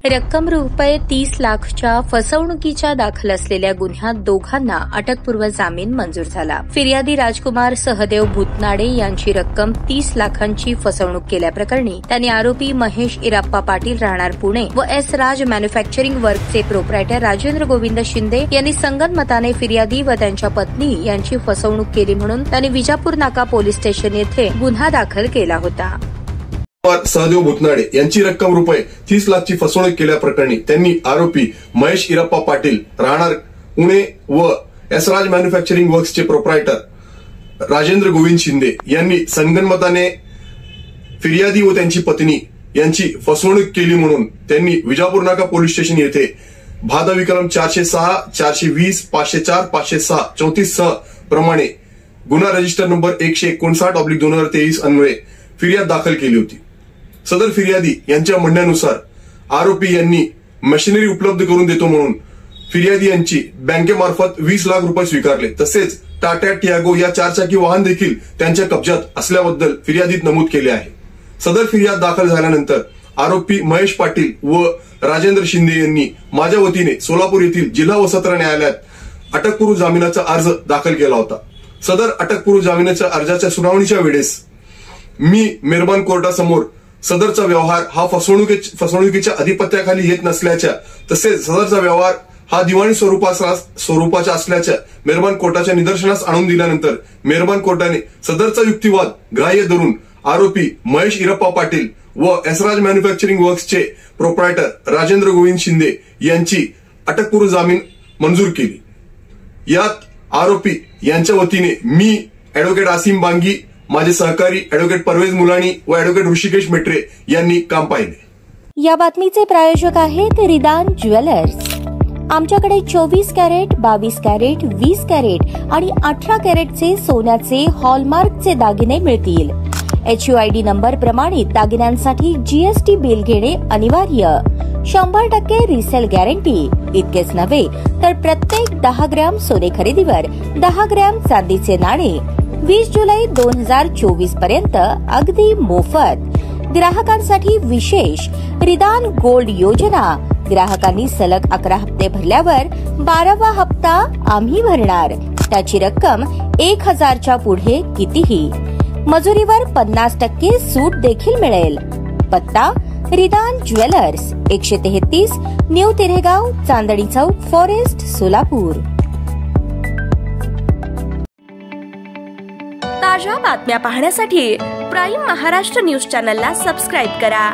रक्कम रुपये 30 लाखच्या फसवणुकीच्या दाखल असलेल्या गुन्ह्यात दोघांना अटकपूर्व जामीन मंजूर झाला। फिर्यादी राजकुमार सहदेव भूतनाडे यांची रक्कम 30 लाखांची फसवणूक केल्याप्रकरणी त्यांनी आरोपी महेश इराप्पा पाटील राहणार पुणे व एस राज मॅन्युफॅक्चरिंग वर्कचे प्रोप्रायटर राजेंद्र गोविंद शिंदे यांनी संगनमताने फिर्यादी व त्यांच्या पत्नी यांची फसवणूक केली म्हणून त्यांनी विजापूर नाका पोलीस स्टेशन येथे गुन्हा दाखल केला होता। सहदेव भूतनाडे यांची रक्कम रुपये 30 लाखची फसवणूक केल्याप्रकरणी त्यांनी आरोपी महेश इराप्पा पाटील राहणार पुणे व एस राज मॅन्युफॅक्चरिंग वर्क्सचे प्रोप्रायटर राजेंद्र गोविंद शिंदे यांनी संगनमताने फिर्यादी व त्यांची पत्नी यांची फसवणूक केली म्हणून त्यांनी विजापूर नाका पोलीस स्टेशन येथे भादवी कलम 406, 420, 504, 506, 34 प्रमाणे गुन्हा रजिस्टर नंबर 159/2023 अन्वये फिर्याद दाखल केली होती। सदर फिर्यादी यांच्या म्हणण्यानुसार आरोपी यांनी मशिनरी उपलब्ध करून देतो म्हणून फिर्यादी यांची बँकेमार्फत 20 लाख रुपये स्वीकारले। तसेच टाटा टियागो या चारचाकी वाहन देखील त्यांच्या कब्जात असल्याबद्दल फिर्यादीत नमूद केले आहे। सदर फिर्याद दाखल झाल्यानंतर आरोपी महेश पाटील व राजेंद्र शिंदे यांनी माझ्या वतीने सोलापूर येथील जिल्हा व सत्र न्यायालयात अटकपूर्व जामिनाचा अर्ज दाखल केला होता। सदर अटकपूर्व जामिनाच्या अर्जाच्या सुनावणीच्या वेळेस मी मेहरबान कोर्टासमोर सदरचा व्यवहार हा फसवणुकीच्या अधिपत्याखाली येत नसल्याच्या तसेच सदरचा व्यवहार हा दिवाणी स्वरूपाचा असल्याच्या मेहरबान कोर्टाच्या निदर्शनास आणून दिल्यानंतर मेहरबान कोर्टाने सदरचा युक्तिवाद ग्राह्य धरून आरोपी महेश इराप्पा पाटील व एस राज मॅन्युफॅक्चरिंग वर्क्सचे प्रोप्रायटर राजेंद्र गोविंद शिंदे यांची अटकपूर्व जामीन मंजूर केली। यात आरोपी यांच्या वतीने मी ऍडव्होकेट आसिम बांगी, माझे सहकारी ऍडव्होकेट परवेज मुलानी व ऍडव्होकेट ऋषिकेश मेट्रे यांनी काम पाहिले। या बातमीचे प्रायोजक आहेत रिदान ज्वेलर्स। आमच्याकडे 24 कॅरेट, 22 कॅरेट, 20 कॅरेट आणि 18 कॅरेटचे सोन्याचे हॉलमार्कचे दागिने मिळतील। HUID नंबर प्रमाणित दागिन्यांसाठी GST बिल घेणे अनिवार्य। 100% रिसेल गॅरंटी। इतकेच नव्हे तर प्रत्येक 10 ग्रॅम सोने खरेदीवर 10 ग्रॅम चांदीचे नाणे 20 जुलै 2024 पर्यंत अगदी मोफत। ग्राहकांसाठी विशेष रिदान गोल्ड योजना। ग्राहकांनी सलग 11 हप्ते भरल्यावर 12वा हप्ता आम्ही भरणार। त्याची रक्कम 1000च्या पुढे कितीही। मजुरीवर 50% सूट देखील मिळेल। पत्ता रिदान jewellers, 133 new तिरेगाव, Chandni Chowk, forest, Solapur. ताज्या बातम्या पाहण्यासाठी प्राईम महाराष्ट्र न्यूज चॅनलला सबस्क्राईब करा।